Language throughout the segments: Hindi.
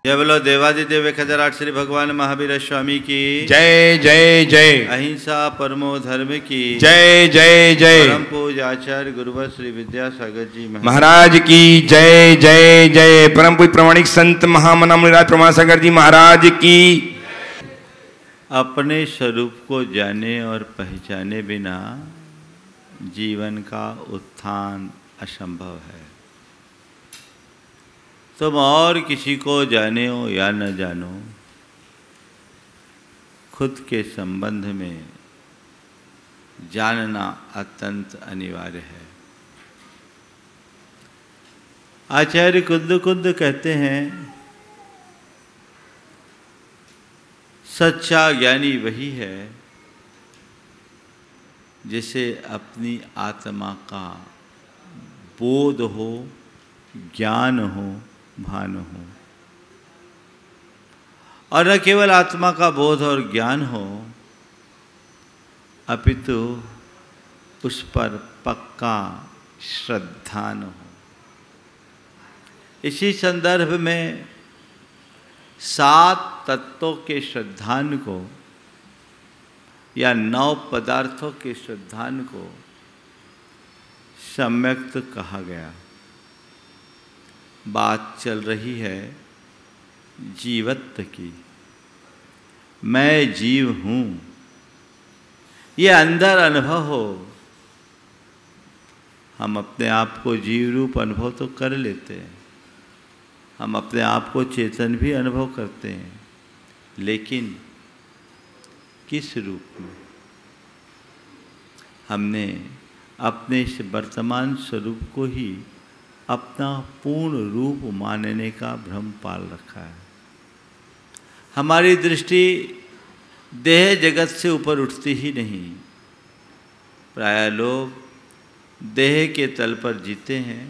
जय बोलो देवादिदेव खजराट श्री भगवान महावीर स्वामी की जय जय जय। अहिंसा परमो धर्म की जय जय जय। परम पूज्य आचार्य गुरुवर श्री विद्यासागर जी महाराज की जय जय जय। परम पूज्य प्रमाणिक संत महामना मुनिराज प्रमाणसागर जी महाराज की। अपने स्वरूप को जाने और पहचाने बिना जीवन का उत्थान असंभव है। तुम और किसी को जाने हो या न जानो, खुद के संबंध में जानना अत्यंत अनिवार्य है। आचार्य कुंद कुंद कहते हैं, सच्चा ज्ञानी वही है जिसे अपनी आत्मा का बोध हो, ज्ञान हो, भान हो। और न केवल आत्मा का बोध और ज्ञान हो, अपितु उस पर पक्का श्रद्धान हो। इसी संदर्भ में 7 तत्वों के श्रद्धान को या 9 पदार्थों के श्रद्धान को सम्यक्त कहा गया। बात चल रही है जीवत्व की। मैं जीव हूँ, ये अंदर अनुभव हो। हम अपने आप को जीव रूप अनुभव तो कर लेते हैं, हम अपने आप को चेतन भी अनुभव करते हैं, लेकिन किस रूप में? हमने अपने इस वर्तमान स्वरूप को ही अपना पूर्ण रूप मानने का भ्रम पाल रखा है। हमारी दृष्टि देह जगत से ऊपर उठती ही नहीं। प्रायः लोग देह के तल पर जीते हैं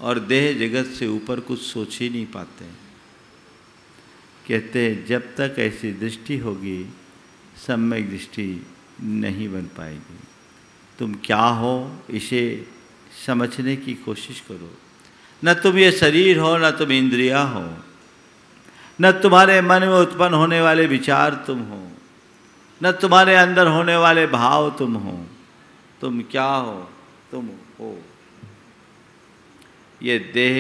और देह जगत से ऊपर कुछ सोच ही नहीं पाते। कहते हैं जब तक ऐसी दृष्टि होगी सम्यक दृष्टि नहीं बन पाएगी। तुम क्या हो इसे समझने की कोशिश करो। न तुम ये शरीर हो, न तुम इंद्रिया हो, न तुम्हारे मन में उत्पन्न होने वाले विचार तुम हो, न तुम्हारे अंदर होने वाले भाव तुम हो। तुम क्या हो? तुम हो। ये देह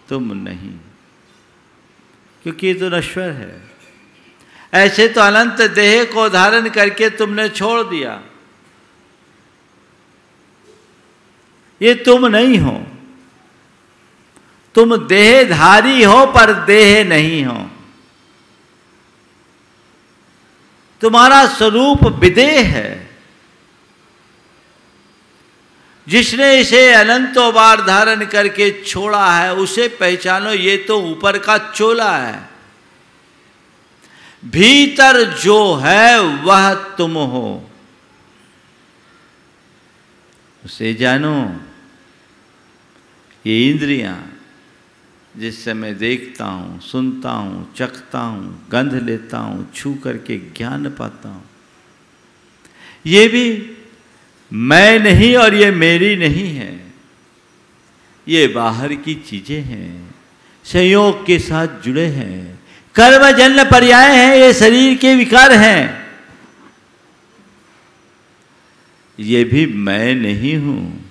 तुम नहीं, क्योंकि ये तो नश्वर है। ऐसे तो अनंत देह को धारण करके तुमने छोड़ दिया। ये तुम नहीं हो। तुम देहधारी हो पर देह नहीं हो। तुम्हारा स्वरूप विदेह है। जिसने इसे अनंतों बार धारण करके छोड़ा है उसे पहचानो, ये तो ऊपर का चोला है। भीतर जो है वह तुम हो, उसे जानो। ये इंद्रियां जिस समय देखता हूँ, सुनता हूँ, चखता हूँ, गंध लेता हूँ, छू करके ज्ञान पाता हूँ, ये भी मैं नहीं और ये मेरी नहीं है। ये बाहर की चीजें हैं, संयोग के साथ जुड़े हैं, कर्मजन्य पर्याय हैं, ये शरीर के विकार हैं। ये भी मैं नहीं हूँ।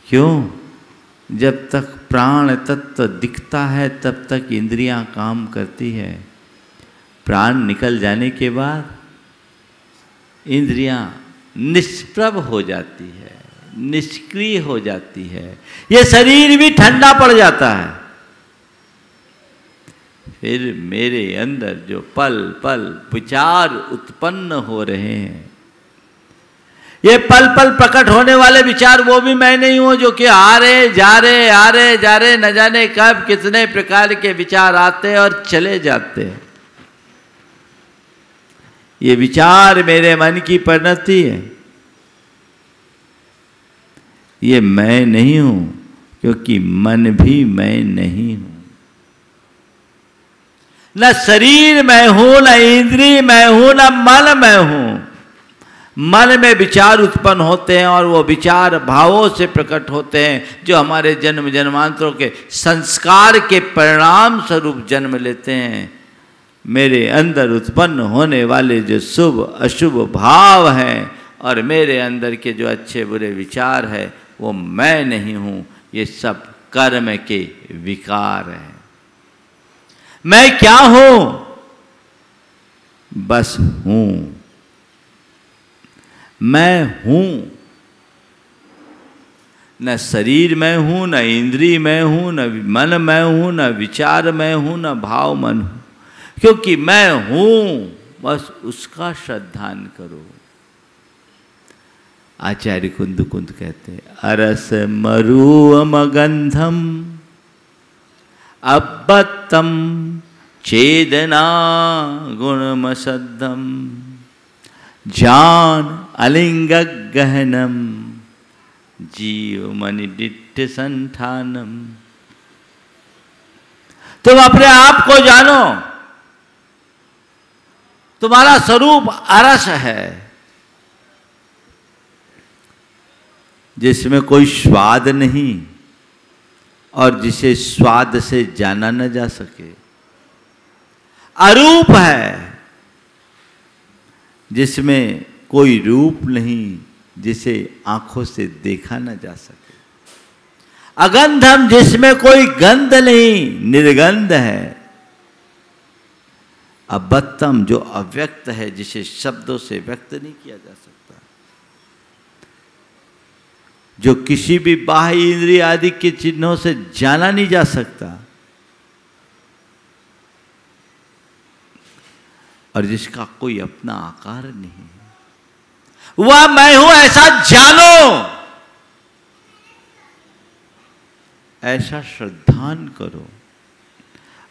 क्यों? जब तक प्राण तत्व दिखता है तब तक इंद्रियां काम करती है। प्राण निकल जाने के बाद इंद्रियां निष्प्रभ हो जाती है, निष्क्रिय हो जाती है। ये शरीर भी ठंडा पड़ जाता है। फिर मेरे अंदर जो पल पल विचार उत्पन्न हो रहे हैं, ये पल पल प्रकट होने वाले विचार वो भी मैं नहीं हूं, जो कि आ रहे जा रहे, आ रहे जा रहे, न जाने कब कितने प्रकार के विचार आते और चले जाते हैं। ये विचार मेरे मन की परिणति है। ये मैं नहीं हूं, क्योंकि मन भी मैं नहीं हूं। न शरीर मैं हूं, न इंद्रिय मैं हूं, न मन मैं हूं। मन में विचार उत्पन्न होते हैं और वो विचार भावों से प्रकट होते हैं जो हमारे जन्म जन्मांतरों के संस्कार के परिणाम स्वरूप जन्म लेते हैं। मेरे अंदर उत्पन्न होने वाले जो शुभ अशुभ भाव हैं और मेरे अंदर के जो अच्छे बुरे विचार है वो मैं नहीं हूँ, ये सब कर्म के विकार हैं। मैं क्या हूँ? बस हूँ। मैं हूँ, न शरीर में हूँ, न इंद्रिय में हूँ, न मन में हूँ, न विचार में हूँ, न भाव मन हूँ। क्योंकि मैं हूँ, बस उसका श्रद्धान करो। आचार्य कुंद कुंद कहते हैं, अरस मरुअम गंधम अब्बत्तम चेदना गुणमसद्धम जान अलिंग गहनम जीव मनि डिट्ठ संठानम। तुम अपने आप को जानो, तुम्हारा स्वरूप अरस है जिसमें कोई स्वाद नहीं और जिसे स्वाद से जाना न जा सके। अरूप है जिसमें कोई रूप नहीं, जिसे आंखों से देखा न जा सके। अगंधम जिसमें कोई गंध नहीं, निर्गंध है। अबत्तम जो अव्यक्त है, जिसे शब्दों से व्यक्त नहीं किया जा सकता, जो किसी भी बाह्य इंद्रिय आदि के चिन्हों से जाना नहीं जा सकता और जिसका कोई अपना आकार नहीं है, वह मैं हूं ऐसा जानो, ऐसा श्रद्धान करो,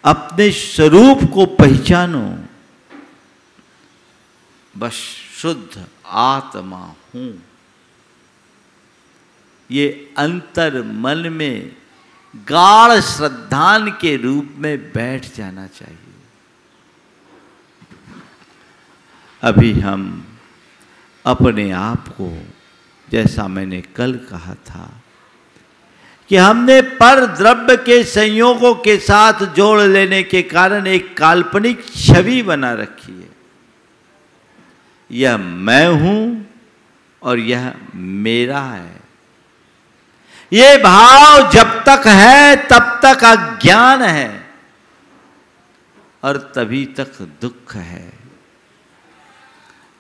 अपने स्वरूप को पहचानो। बस शुद्ध आत्मा हूं, ये अंतर मन में गाढ़ श्रद्धान के रूप में बैठ जाना चाहिए। अभी हम अपने आप को, जैसा मैंने कल कहा था कि हमने पर द्रव्य के संयोगों के साथ जोड़ लेने के कारण एक काल्पनिक छवि बना रखी है। यह मैं हूं और यह मेरा है। ये भाव जब तक है तब तक अज्ञान है और तभी तक दुख है।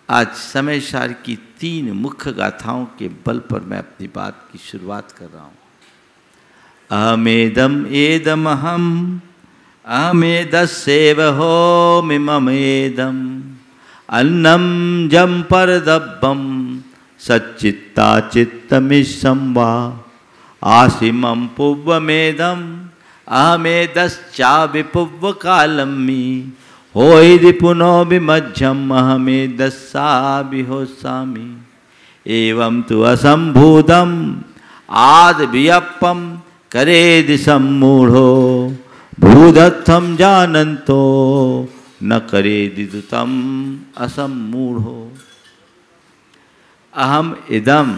आज समय सार की 3 मुख्य गाथाओं के बल पर मैं अपनी बात की शुरुआत कर रहा हूं। अहमेदम एदमहम अहमेदस्येव होमिममेदम अन्नम जम परदब्बम सच्चित्ता चित्तमिशं वा आसिमं पुव्वमेदम अहमेदश्चा विपुव्वकालम्मि होयि पुनो विमज्झम अहमेदस्सा विहोसामि एवं तु असंभूतम आद्वियप्पम करेदि सम्मूढ़ो भूदत्थम जानन्तो न करेदि दुतम असम्मूढ़ो। अहम इदम,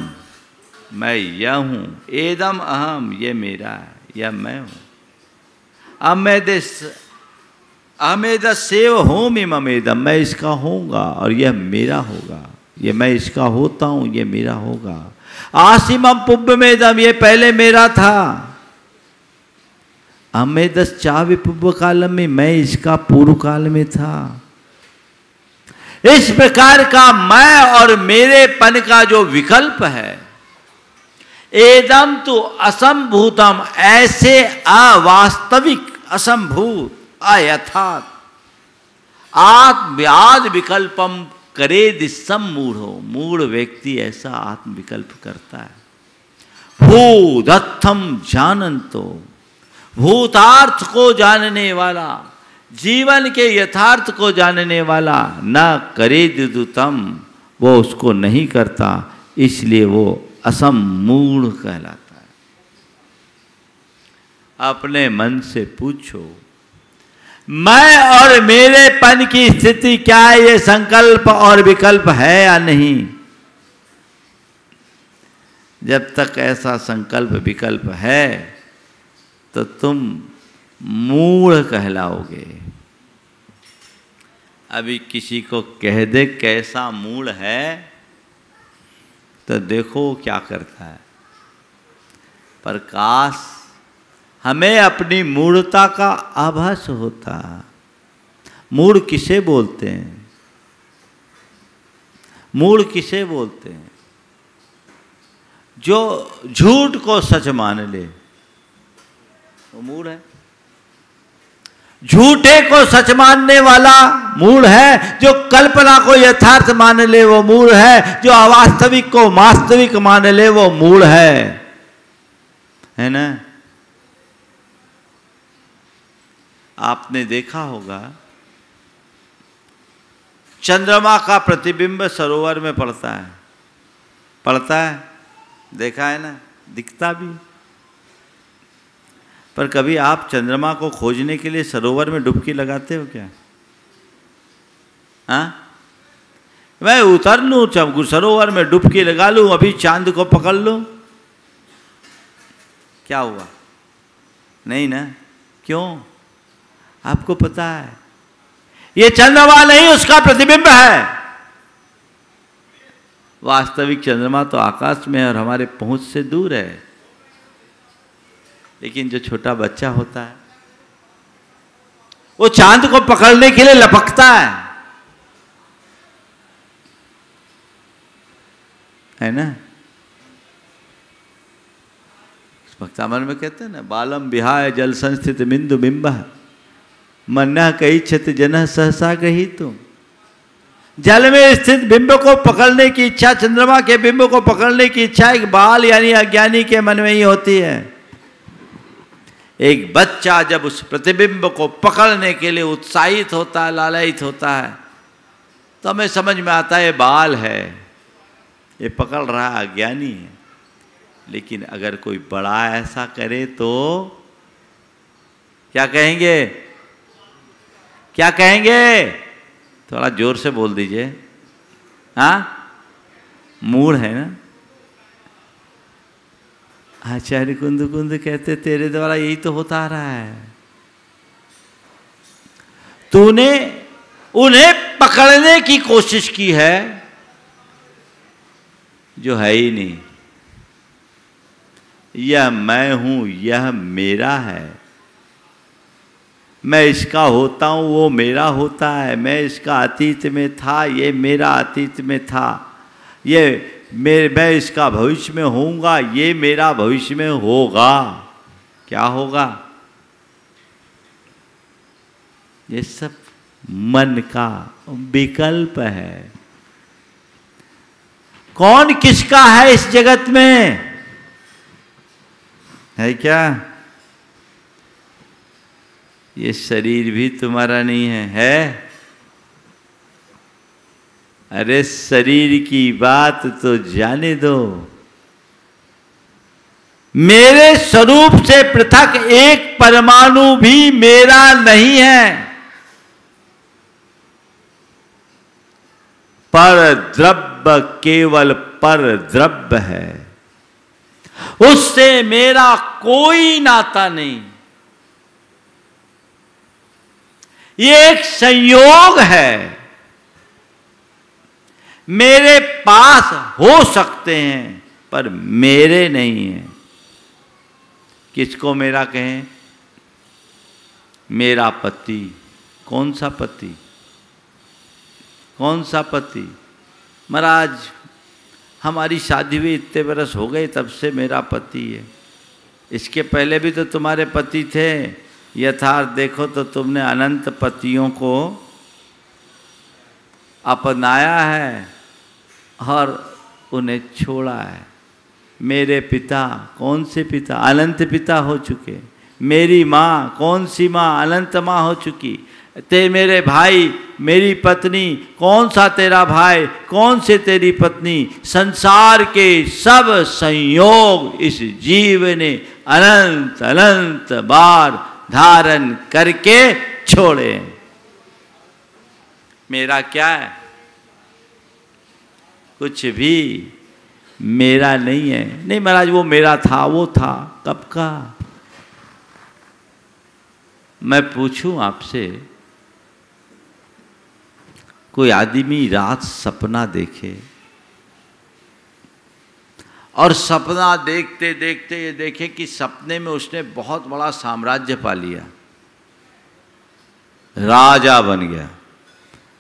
मैं यह हूँ, एदम अहम, ये मेरा है, यह मैं हूँ। अहमेदस्येव होमिममेदम, मैं इसका होऊंगा और यह मेरा होगा। ये मैं इसका होता हूँ, ये मेरा होगा। आसिमम पुव्वमेदम, ये पहले मेरा था। अहमेदश्चा विपुव्व कालम में, मैं इसका पूर्व काल में था। इस प्रकार का मैं और मेरेपन का जो विकल्प है, एदम तो असंभूतम, ऐसे अवास्तविक, असंभूत, अयथार्थ, आत्मव्याद विकल्पम करेदि सम्मूढ़ो, मूढ़ व्यक्ति ऐसा आत्म विकल्प करता है। भूदत्थम जानन्तो, भूतार्थ को जानने वाला, जीवन के यथार्थ को जानने वाला, न करेदि दुतम, वो उसको नहीं करता, इसलिए वो असम्मूढ़ कहलाता है। अपने मन से पूछो, मैं और मेरेपन की स्थिति क्या है? ये संकल्प और विकल्प है या नहीं? जब तक ऐसा संकल्प विकल्प है तो तुम मूढ़ कहलाओगे। अभी किसी को कह दे कैसा मूढ़ है तो देखो क्या करता है। पर काश हमें अपनी मूढ़ता का आभास होता। मूढ़ किसे बोलते हैं? मूढ़ किसे बोलते हैं? जो झूठ को सच मान ले वो मूढ़ है। झूठे को सच मानने वाला मूढ़ है। जो कल्पना को यथार्थ मान ले वो मूढ़ है। जो अवास्तविक को वास्तविक मान ले वो मूढ़ है ना। आपने देखा होगा चंद्रमा का प्रतिबिंब सरोवर में पड़ता है, देखा है ना, दिखता भी। पर कभी आप चंद्रमा को खोजने के लिए सरोवर में डुबकी लगाते हो क्या? हाँ, मैं उतर लूं सरोवर में डुबकी लगा लूं, अभी चांद को पकड़ लूं, क्या हुआ? नहीं ना। क्यों? आपको पता है ये चंद्रमा नहीं, उसका प्रतिबिंब है। वास्तविक चंद्रमा तो आकाश में है और हमारे पहुंच से दूर है। लेकिन जो छोटा बच्चा होता है वो चांद को पकड़ने के लिए लपकता है ना। भक्तामन में कहते हैं ना, बालम विहाय जल संस्थित बिंदु बिंब मन्ना कही छत जन सहसा कही तुम। जल में स्थित बिंब को पकड़ने की इच्छा, चंद्रमा के बिंब को पकड़ने की इच्छा एक बाल यानी अज्ञानी के मन में ही होती है। एक बच्चा जब उस प्रतिबिंब को पकड़ने के लिए उत्साहित होता है, लालायित होता है, तो हमें समझ में आता है ये बाल है, ये पकड़ रहा है, अज्ञानी है। लेकिन अगर कोई बड़ा ऐसा करे तो क्या कहेंगे? क्या कहेंगे? थोड़ा जोर से बोल दीजिए। हाँ, मूढ़ है ना। आचार्य कुंद कुंद कहते तेरे द्वारा यही तो होता आ रहा है। तूने उन्हें पकड़ने की कोशिश की है जो है ही नहीं। यह मैं हूं, यह मेरा है, मैं इसका होता हूं, वो मेरा होता है, मैं इसका अतीत में था, ये मेरा अतीत में था, मैं इसका भविष्य में होऊंगा, ये मेरा भविष्य में होगा। क्या होगा? ये सब मन का विकल्प है। कौन किसका है इस जगत में? है क्या? ये शरीर भी तुम्हारा नहीं है? अरे शरीर की बात तो जाने दो। मेरे स्वरूप से पृथक एक परमाणु भी मेरा नहीं है। पर द्रव्य केवल पर द्रव्य है, उससे मेरा कोई नाता नहीं। ये एक संयोग है। मेरे पास हो सकते हैं पर मेरे नहीं हैं। किसको मेरा कहें? मेरा पति। कौन सा पति? कौन सा पति? महाराज हमारी शादी हुई इतने बरस हो गए, तब से मेरा पति है। इसके पहले भी तो तुम्हारे पति थे। यथार्थ देखो तो तुमने अनंत पतियों को अपनाया है और उन्हें छोड़ा है। मेरे पिता, कौन से पिता? अनंत पिता हो चुके। मेरी माँ, कौन सी माँ? अनंत माँ हो चुकी। मेरे भाई, मेरी पत्नी, कौन सा तेरा भाई, कौन से तेरी पत्नी? संसार के सब संयोग इस जीव ने अनंत अनंत बार धारण करके छोड़े। मेरा क्या है? कुछ भी। मेरा नहीं है। नहीं महाराज वो मेरा था, वो था, कब का? मैं पूछूं आपसे, कोई आदमी रात सपना देखे और सपना देखते देखते ये देखे कि सपने में उसने बहुत बड़ा साम्राज्य पा लिया, राजा बन गया।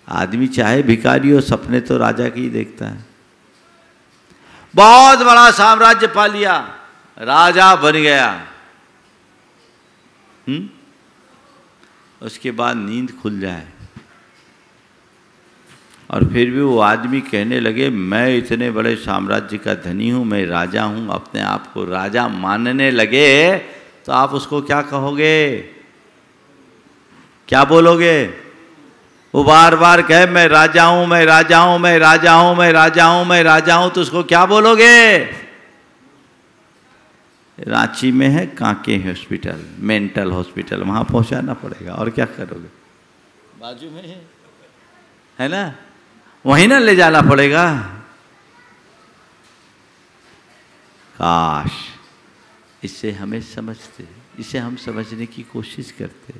आदमी चाहे भिखारी हो, सपने तो राजा की ही देखता है। बहुत बड़ा साम्राज्य पा लिया, राजा बन गया। उसके बाद नींद खुल जाए और फिर भी वो आदमी कहने लगे मैं इतने बड़े साम्राज्य का धनी हूँ, मैं राजा हूँ, अपने आप को राजा मानने लगे, तो आप उसको क्या कहोगे, क्या बोलोगे? वो बार बार कहे मैं राजा हूँ, मैं राजा हूँ, मैं राजा हूँ, मैं राजा हूँ, मैं राजा हूँ, तो उसको क्या बोलोगे? रांची में है कांके हॉस्पिटल, मेंटल हॉस्पिटल, वहाँ पहुँचाना पड़ेगा, और क्या करोगे? बाजू में है ना, वहीं ना ले जाना पड़ेगा। काश इसे हमें समझते, इसे हम समझने की कोशिश करते।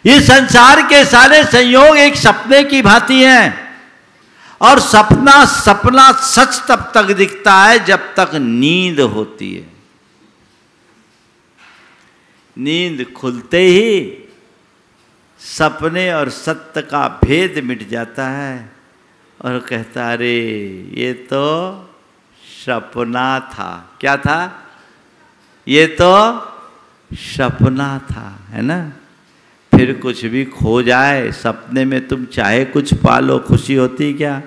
ये संसार के सारे संयोग एक सपने की भांति हैं, और सपना सपना सच तब तक दिखता है जब तक नींद होती है। नींद खुलते ही सपने और सत्य का भेद मिट जाता है और कहता अरे ये तो सपना था। क्या था? ये तो सपना था, है ना। फिर कुछ भी खो जाए सपने में, तुम चाहे कुछ पालो, खुशी होती क्या?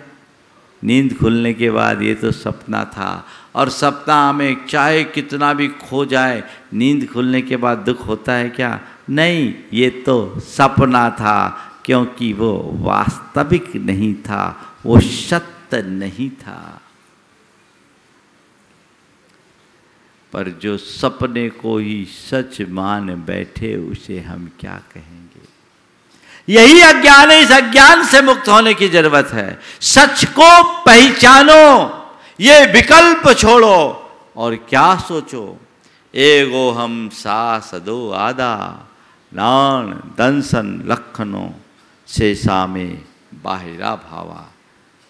नींद खुलने के बाद ये तो सपना था। और सपना हमें चाहे कितना भी खो जाए, नींद खुलने के बाद दुख होता है क्या? नहीं, ये तो सपना था, क्योंकि वो वास्तविक नहीं था, वो सत्य नहीं था। पर जो सपने को ही सच मान बैठे, उसे हम क्या कहेंगे? यही अज्ञान है। इस अज्ञान से मुक्त होने की जरूरत है। सच को पहचानो, ये विकल्प छोड़ो, और क्या सोचो? एगो हम सा सदो आदा, नान दंसन लखनो, शेषा में बाहिरा भावा,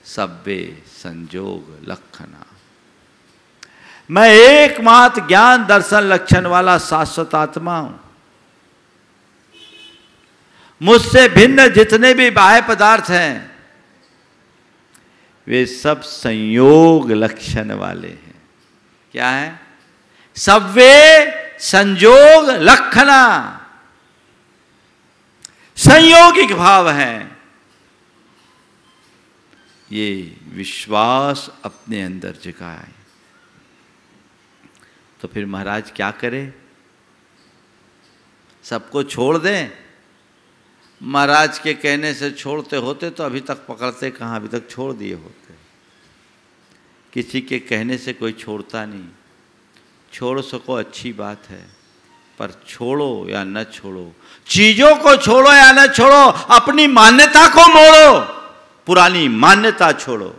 सब्बे संजोग लखना। मैं एकमात्र ज्ञान दर्शन लक्षण वाला शाश्वत आत्मा हूं। मुझसे भिन्न जितने भी बाह्य पदार्थ हैं, वे सब संयोग लक्षण वाले हैं। क्या है? सब्बे संयोग लक्षणा, संयोगिक भाव हैं। ये विश्वास अपने अंदर जगाए। तो फिर महाराज क्या करें? सबको छोड़ दें? महाराज के कहने से छोड़ते होते तो अभी तक पकड़ते कहाँ, अभी तक छोड़ दिए होते। किसी के कहने से कोई छोड़ता नहीं। छोड़ सको अच्छी बात है, पर छोड़ो या न छोड़ो, चीजों को छोड़ो या न छोड़ो, अपनी मान्यता को मोड़ो, पुरानी मान्यता छोड़ो।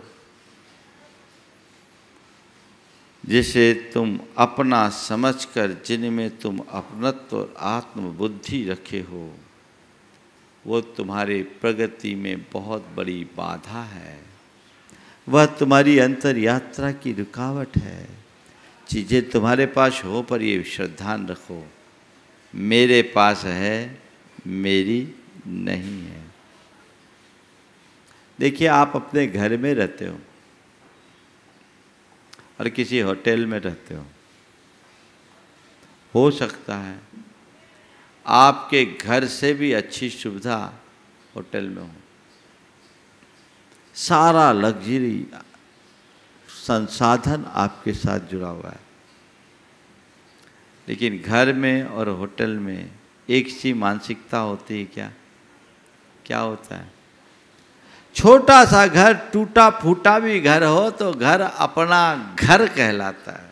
जिसे तुम अपना समझकर, जिनमें तुम अपनत्व और आत्मबुद्धि रखे हो, वो तुम्हारे प्रगति में बहुत बड़ी बाधा है। वह तुम्हारी अंतर यात्रा की रुकावट है। चीज़ें तुम्हारे पास हो, पर ये श्रद्धा रखो, मेरे पास है, मेरी नहीं है। देखिए, आप अपने घर में रहते और किसी होटल में रहते हो सकता है आपके घर से भी अच्छी सुविधा होटल में हो, सारा लग्जरी संसाधन आपके साथ जुड़ा हुआ है, लेकिन घर में और होटल में एक सी मानसिकता होती है। क्या क्या होता है? छोटा सा घर, टूटा फूटा भी घर हो तो घर अपना घर कहलाता है।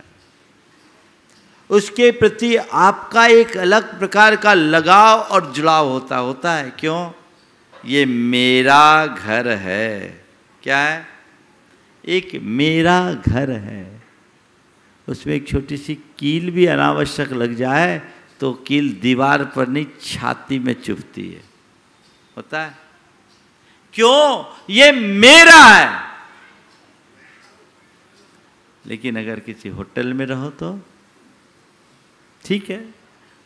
उसके प्रति आपका एक अलग प्रकार का लगाव और जुड़ाव होता है। क्यों? ये मेरा घर है। क्या है? एक मेरा घर है, उसमें एक छोटी सी कील भी अनावश्यक लग जाए तो कील दीवार पर नहीं छाती में चुभती है, होता है क्यों? ये मेरा है। लेकिन अगर किसी होटल में रहो तो ठीक है,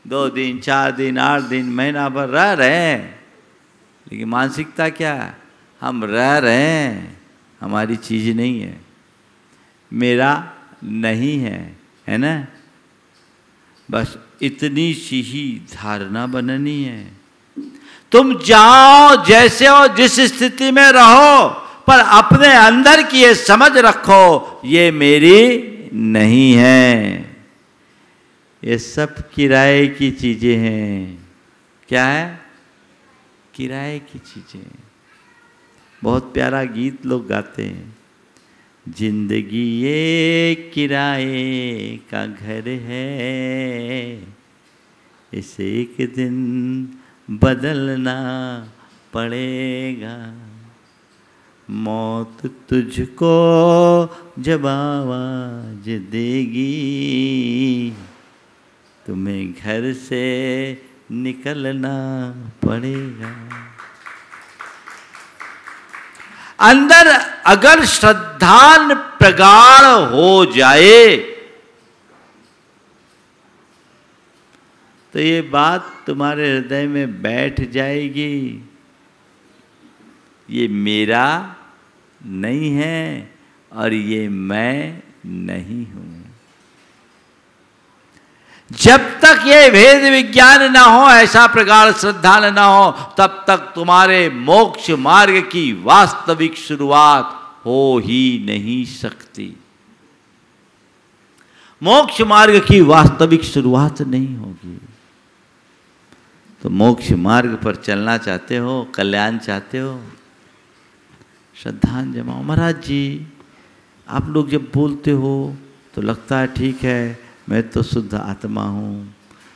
2 दिन 4 दिन 8 दिन महीना भर रह रहे हैं, लेकिन मानसिकता क्या है? हम रह रहे हैं, हमारी चीज नहीं है, मेरा नहीं है ना? बस इतनी सी ही धारणा बननी है। तुम जाओ जैसे हो, जिस स्थिति में रहो, पर अपने अंदर की ये समझ रखो, ये मेरी नहीं है, ये सब किराए की चीजें हैं। क्या है? किराए की चीजें। बहुत प्यारा गीत लोग गाते हैं, जिंदगी ये किराए का घर है, इसे एक दिन बदलना पड़ेगा, मौत तुझको जब आवाज देगी, तुम्हें घर से निकलना पड़ेगा। अंदर अगर श्रद्धान प्रगाढ़ हो जाए तो ये बात तुम्हारे हृदय में बैठ जाएगी, ये मेरा नहीं है और ये मैं नहीं हूं। जब तक ये भेद विज्ञान ना हो, ऐसा प्रगाढ़ श्रद्धा ना हो, तब तक तुम्हारे मोक्ष मार्ग की वास्तविक शुरुआत हो ही नहीं सकती। मोक्ष मार्ग की वास्तविक शुरुआत नहीं होगी। तो मोक्ष मार्ग पर चलना चाहते हो, कल्याण चाहते हो, श्रद्धान जमाओ। महाराज जी, आप लोग जब बोलते हो तो लगता है ठीक है, मैं तो शुद्ध आत्मा हूँ,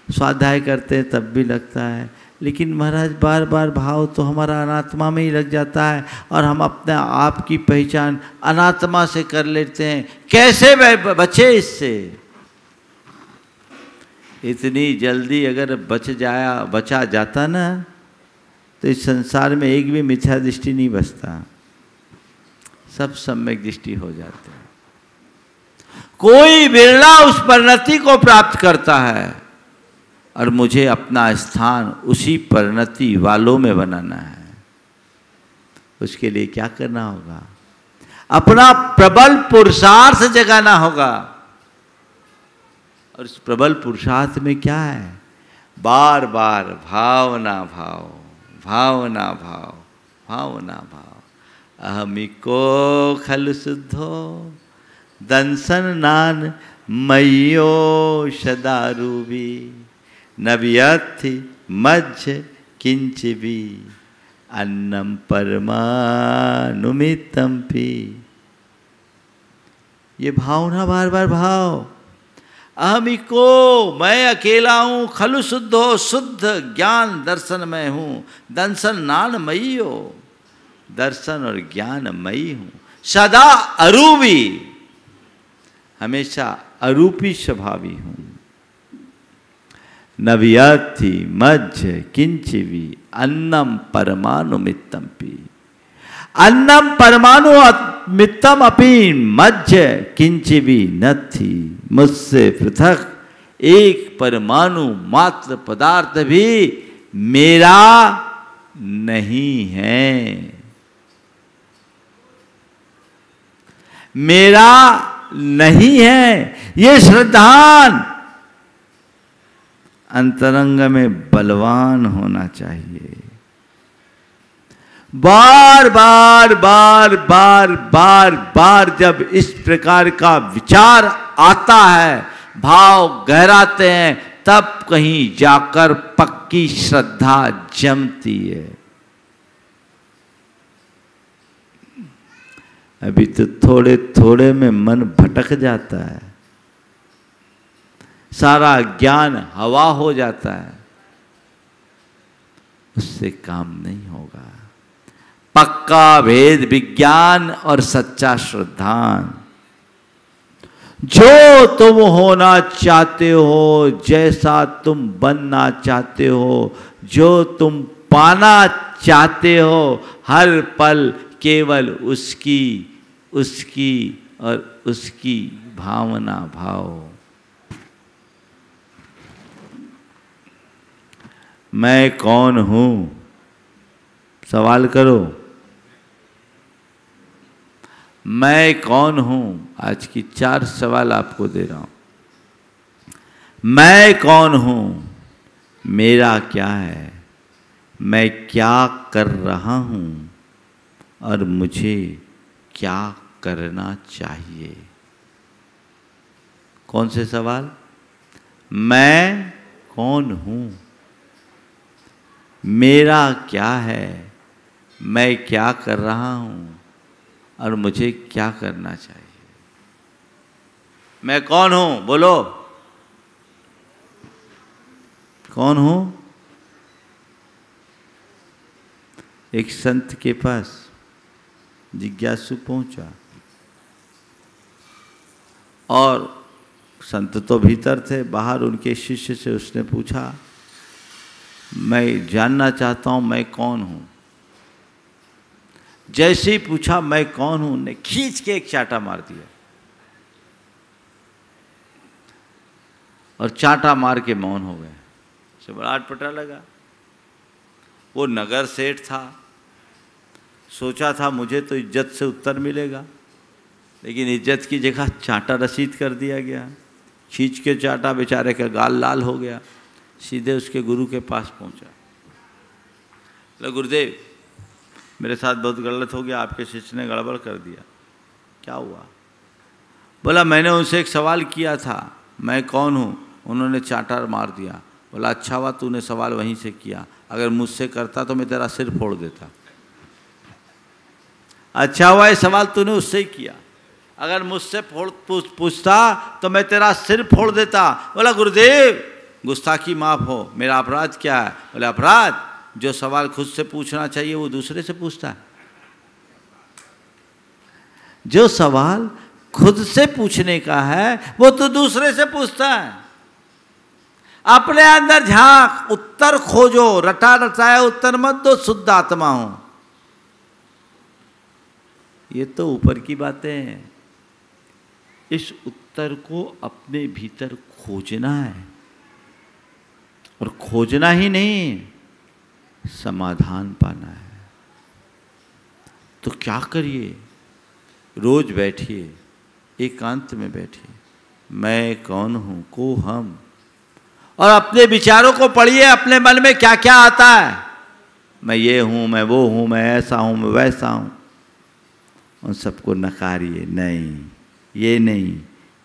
स्वाध्याय करते हैं तब भी लगता है, लेकिन महाराज बार बार भाव तो हमारा अनात्मा में ही लग जाता है और हम अपने आप की पहचान अनात्मा से कर लेते हैं। कैसे बचे इससे? इतनी जल्दी अगर बचा जाता ना तो इस संसार में एक भी मिथ्या दृष्टि नहीं बचता, सब सम्यक दृष्टि हो जाते हैं। कोई बिरला उस परिणति को प्राप्त करता है और मुझे अपना स्थान उसी परिणति वालों में बनाना है। उसके लिए क्या करना होगा? अपना प्रबल पुरुषार्थ जगाना होगा। और इस प्रबल पुरुषार्थ में क्या है? बार बार भावना भाव, भावना भाव, भावना भाव। अहमिको खल शुद्धो दंसन नान मयो सदारूबी, नव्यथि मज्ज किंच भी अन्नम परमानुमितम पी। ये भावना बार बार भाव, अहमिको, मैं अकेला हूँ, खलु शुद्धो, शुद्ध ज्ञान दर्शन में हूँ, दंसन नान मई हो, दर्शन और ज्ञान मई हूँ, सदा अरूपी, हमेशा अरूपी स्वभावी हूँ। नव्यथि मज्ज किंचिवी अन्नम परमानुमितम पी, अन्नम परमाणु मित्तम अपि मज्ज किंचिवी नथि, मुझसे पृथक एक परमाणु मात्र पदार्थ भी मेरा नहीं है, मेरा नहीं है। ये श्रद्धान अंतरंग में बलवान होना चाहिए। बार बार बार बार बार बार जब इस प्रकार का विचार आता है, भाव गहराते हैं, तब कहीं जाकर पक्की श्रद्धा जमती है। अभी तो थोड़े थोड़े में मन भटक जाता है, सारा ज्ञान हवा हो जाता है, उससे काम नहीं होगा। पक्का भेद विज्ञान और सच्चा श्रद्धान। जो तुम होना चाहते हो, जैसा तुम बनना चाहते हो, जो तुम पाना चाहते हो, हर पल केवल उसकी उसकी और उसकी भावना भाव। मैं कौन हूं? सवाल करो, मैं कौन हूं? आज की 4 सवाल आपको दे रहा हूं। मैं कौन हूं? मेरा क्या है? मैं क्या कर रहा हूं? और मुझे क्या करना चाहिए? कौन से सवाल? मैं कौन हूं? मेरा क्या है? मैं क्या कर रहा हूं? और मुझे क्या करना चाहिए? मैं कौन हूं? बोलो, कौन हूं? एक संत के पास जिज्ञासु पहुंचा और संत तो भीतर थे, बाहर उनके शिष्य से उसने पूछा, मैं जानना चाहता हूं मैं कौन हूं। जैसे ही पूछा मैं कौन हूं, ने खींच के एक चांटा मार दिया और चांटा मार के मौन हो गए। से बड़ा अटपटा लगा। वो नगर सेठ था, सोचा था मुझे तो इज्जत से उत्तर मिलेगा, लेकिन इज्जत की जगह चांटा रसीद कर दिया गया। खींच के चांटा, बेचारे का गाल लाल हो गया। सीधे उसके गुरु के पास पहुंचा। बोला, गुरुदेव मेरे साथ बहुत गलत हो गया, आपके शिष्य ने गड़बड़ कर दिया। क्या हुआ? बोला, मैंने उनसे एक सवाल किया था, मैं कौन हूँ, उन्होंने चांटा मार दिया। बोला, अच्छा हुआ तूने सवाल वहीं से किया, अगर मुझसे करता तो मैं तेरा सिर फोड़ देता। अच्छा हुआ ये सवाल तूने उससे ही किया, अगर मुझसे पूछता तो मैं तेरा सिर फोड़ देता। बोला, गुरुदेव गुस्ताखी माफ हो, मेरा अपराध क्या है? बोला, अपराध जो सवाल खुद से पूछना चाहिए वो दूसरे से पूछता है। जो सवाल खुद से पूछने का है वो तो दूसरे से पूछता है। अपने अंदर झांक, उत्तर खोजो। रटा रटाया उत्तर मत दो, शुद्ध आत्मा हो। ये तो ऊपर की बातें हैं। इस उत्तर को अपने भीतर खोजना है, और खोजना ही नहीं, समाधान पाना है। तो क्या करिए? रोज बैठिए, एकांत में बैठिए, मैं कौन हूं को हम, और अपने विचारों को पढ़िए। अपने मन में क्या क्या आता है, मैं ये हूं, मैं वो हूं, मैं ऐसा हूं, मैं वैसा हूं, उन सबको नकारिए। नहीं, ये नहीं,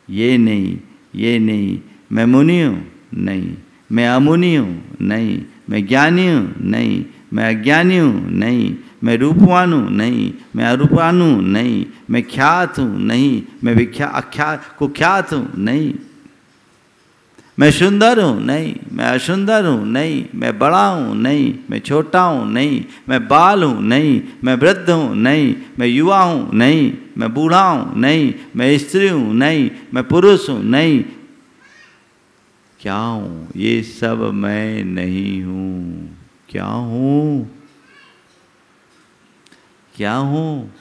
ये नहीं, ये नहीं। मैं मुनि हूं? नहीं। मैं अमुनि हूँ? नहीं। मैं ज्ञानी हूँ? नहीं। मैं अज्ञानी हूँ? नहीं। मैं रूपवान हूँ? नहीं। मैं अरूपवान हूँ? नहीं। मैं ख्यात हूँ? नहीं। मैं अख्यात कुख्यात हूँ? नहीं। मैं सुंदर हूँ? नहीं। मैं असुंदर हूँ? नहीं। मैं बड़ा हूँ? नहीं। मैं छोटा हूँ? नहीं। मैं बाल हूँ? नहीं। मैं वृद्ध हूँ? नहीं। मैं युवा हूँ? नहीं। मैं बूढ़ा हूँ? नहीं। मैं स्त्री हूँ? नहीं। मैं पुरुष हूँ? नहीं। क्या हूँ? ये सब मैं नहीं हूँ। क्या हूँ? क्या हूँ?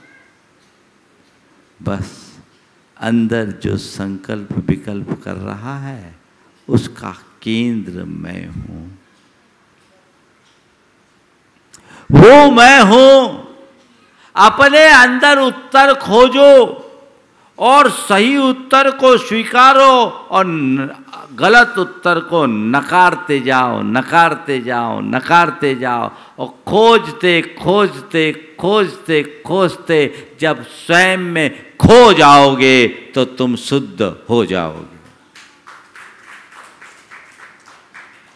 बस अंदर जो संकल्प विकल्प कर रहा है उसका केंद्र मैं हूँ। वो मैं हूँ। अपने अंदर उत्तर खोजो और सही उत्तर को स्वीकारो और गलत उत्तर को नकारते जाओ, नकारते जाओ, नकारते जाओ, और खोजते खोजते खोजते खोजते जब स्वयं में खो जाओगे तो तुम शुद्ध हो जाओगे।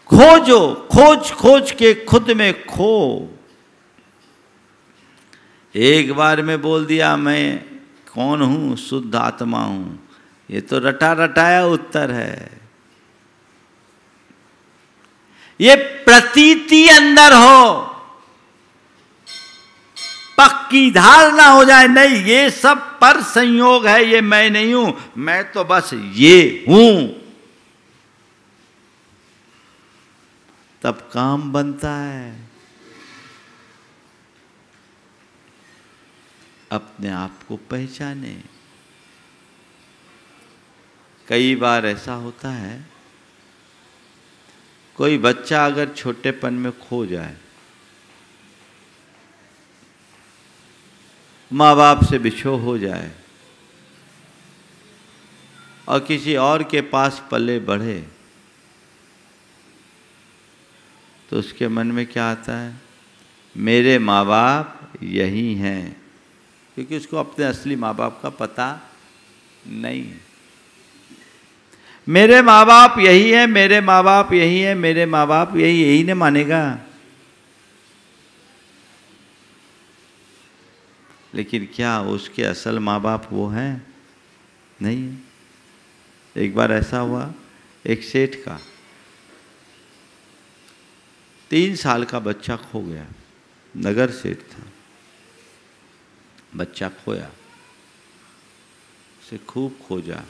खोजो, खोज खोज के खुद में खो। एक बार में बोल दिया मैं कौन हूं, शुद्ध आत्मा हूं, ये तो रटा रटाया उत्तर है। ये प्रतीति अंदर हो, पक्की धारणा हो जाए, नहीं ये सब पर संयोग है, ये मैं नहीं हूं, मैं तो बस ये हूं, तब काम बनता है। अपने आप को पहचाने। कई बार ऐसा होता है, कोई बच्चा अगर छोटेपन में खो जाए, माँ बाप से बिछो हो जाए और किसी और के पास पले बढ़े, तो उसके मन में क्या आता है? मेरे माँ बाप यही हैं, क्योंकि उसको अपने असली माँ बाप का पता नहीं है। मेरे माँ बाप यही है, मेरे माँ बाप यही है, मेरे माँ बाप यही नहीं मानेगा। लेकिन क्या उसके असल माँ बाप वो हैं? नहीं है। एक बार ऐसा हुआ, एक सेठ का 3 साल का बच्चा खो गया। नगर सेठ था, बच्चा खोया, उसे खूब खोजा,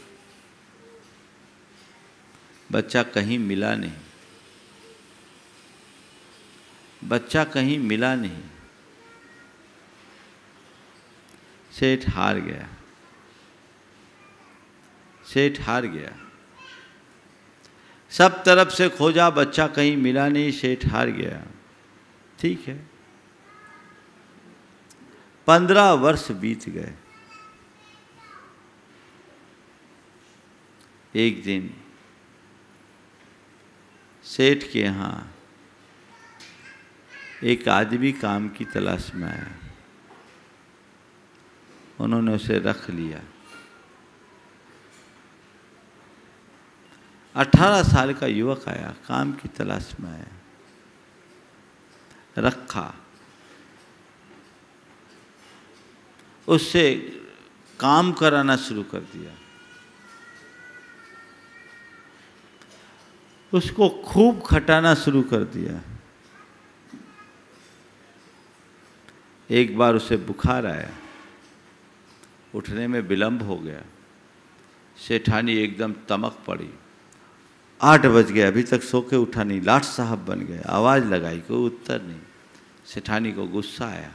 बच्चा कहीं मिला नहीं, बच्चा कहीं मिला नहीं। सेठ हार गया, सेठ हार गया, सब तरफ से खोजा, बच्चा कहीं मिला नहीं, सेठ हार गया। ठीक है, 15 वर्ष बीत गए। एक दिन सेठ के यहाँ एक आदमी काम की तलाश में आया। उन्होंने उसे रख लिया। 18 साल का युवक आया, काम की तलाश में आया, रखा, उससे काम कराना शुरू कर दिया, उसको खूब खटाना शुरू कर दिया। एक बार उसे बुखार आया, उठने में विलंब हो गया, सेठानी एकदम तमक पड़ी। 8 बज गए, अभी तक सो के उठा नहीं, लाट साहब बन गए, आवाज़ लगाई, कोई उत्तर नहीं। सेठानी को गुस्सा आया,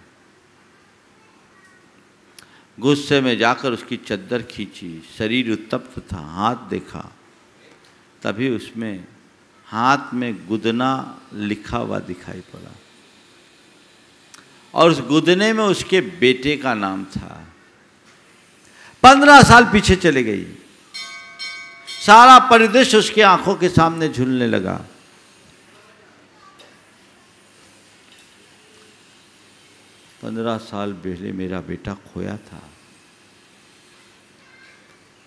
गुस्से में जाकर उसकी चद्दर खींची, शरीर उत्तप्त था, हाथ देखा, तभी उसमें हाथ में गुदना लिखा हुआ दिखाई पड़ा, और उस गुदने में उसके बेटे का नाम था। 15 साल पीछे चले गई, सारा परिदृश्य उसके आंखों के सामने झूलने लगा। पंद्रह साल पहले मेरा बेटा खोया था,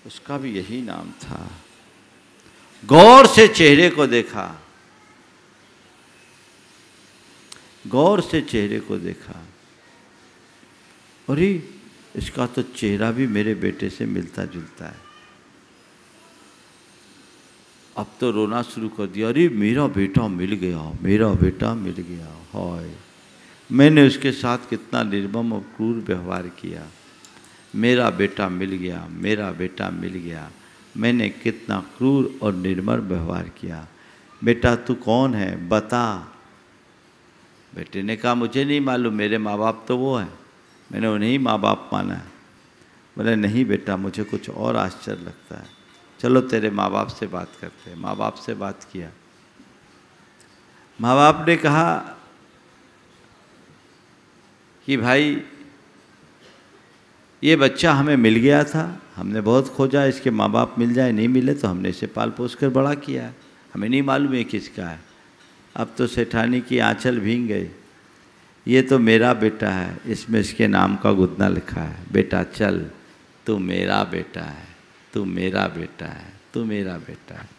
उसका भी यही नाम था। गौर से चेहरे को देखा, गौर से चेहरे को देखा, अरे इसका तो चेहरा भी मेरे बेटे से मिलता जुलता है। अब तो रोना शुरू कर दिया, अरे मेरा बेटा मिल गया, मेरा बेटा मिल गया, हाय मैंने उसके साथ कितना निर्मम और क्रूर व्यवहार किया, मेरा बेटा मिल गया, मेरा बेटा मिल गया, मैंने कितना क्रूर और निर्मम व्यवहार किया। बेटा तू कौन है बता। बेटे ने कहा मुझे नहीं मालूम, मेरे माँ बाप तो वो हैं, मैंने उन्हें ही माँ बाप माना है। बोले नहीं बेटा, मुझे कुछ और आश्चर्य लगता है, चलो तेरे माँ बाप से बात करते हैं। माँ बाप से बात किया, माँ बाप ने कहा कि भाई ये बच्चा हमें मिल गया था, हमने बहुत खोजा, इसके माँ बाप मिल जाए, नहीं मिले तो हमने इसे पाल पोस कर बड़ा किया, हमें नहीं मालूम ये किसका है। अब तो सेठानी की आंचल भीग गई, ये तो मेरा बेटा है, इसमें इसके नाम का गुदना लिखा है, बेटा चल तू मेरा बेटा है, तू मेरा बेटा है, तू मेरा बेटा है।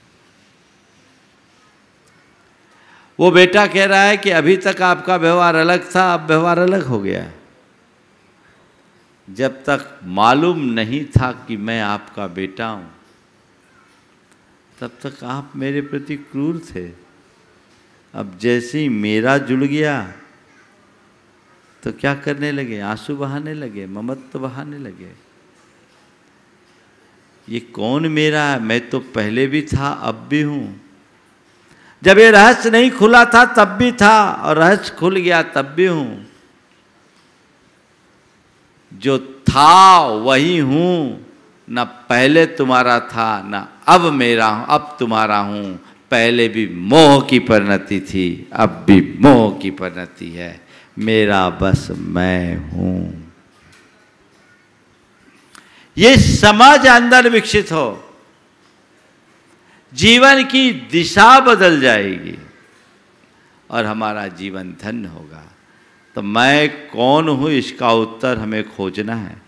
वो बेटा कह रहा है कि अभी तक आपका व्यवहार अलग था, अब व्यवहार अलग हो गया। जब तक मालूम नहीं था कि मैं आपका बेटा हूं, तब तक आप मेरे प्रति क्रूर थे। अब जैसे ही मेरा जुड़ गया, तो क्या करने लगे? आंसू बहाने लगे, ममत्व बहाने लगे। ये कौन मेरा है? मैं तो पहले भी था, अब भी हूं। जब ये रहस्य नहीं खुला था तब भी था, और रहस्य खुल गया तब भी हूं। जो था वही हूं, न पहले तुम्हारा था न अब मेरा हूं, अब तुम्हारा हूं। पहले भी मोह की परिणति थी, अब भी मोह की परिणति है। मेरा बस मैं हूं। ये समझ अंदर विकसित हो, जीवन की दिशा बदल जाएगी और हमारा जीवन धन्य होगा। तो मैं कौन हूं, इसका उत्तर हमें खोजना है।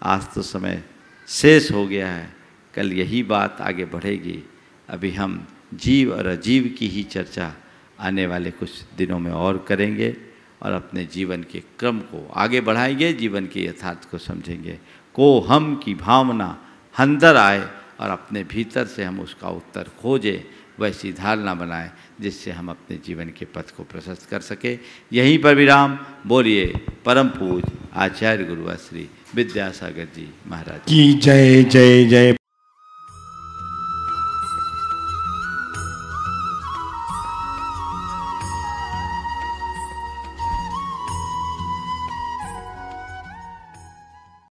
आज तो समय शेष हो गया है, कल यही बात आगे बढ़ेगी। अभी हम जीव और अजीव की ही चर्चा आने वाले कुछ दिनों में और करेंगे और अपने जीवन के क्रम को आगे बढ़ाएंगे, जीवन के यथार्थ को समझेंगे। को हम की भावना अंदर आए और अपने भीतर से हम उसका उत्तर खोजें, वैसी धारणा बनाएं जिससे हम अपने जीवन के पथ को प्रशस्त कर सके। यहीं पर विराम। बोलिए परम पूज्य आचार्य गुरुवर श्री विद्यासागर जी महाराज की जय। जय जय।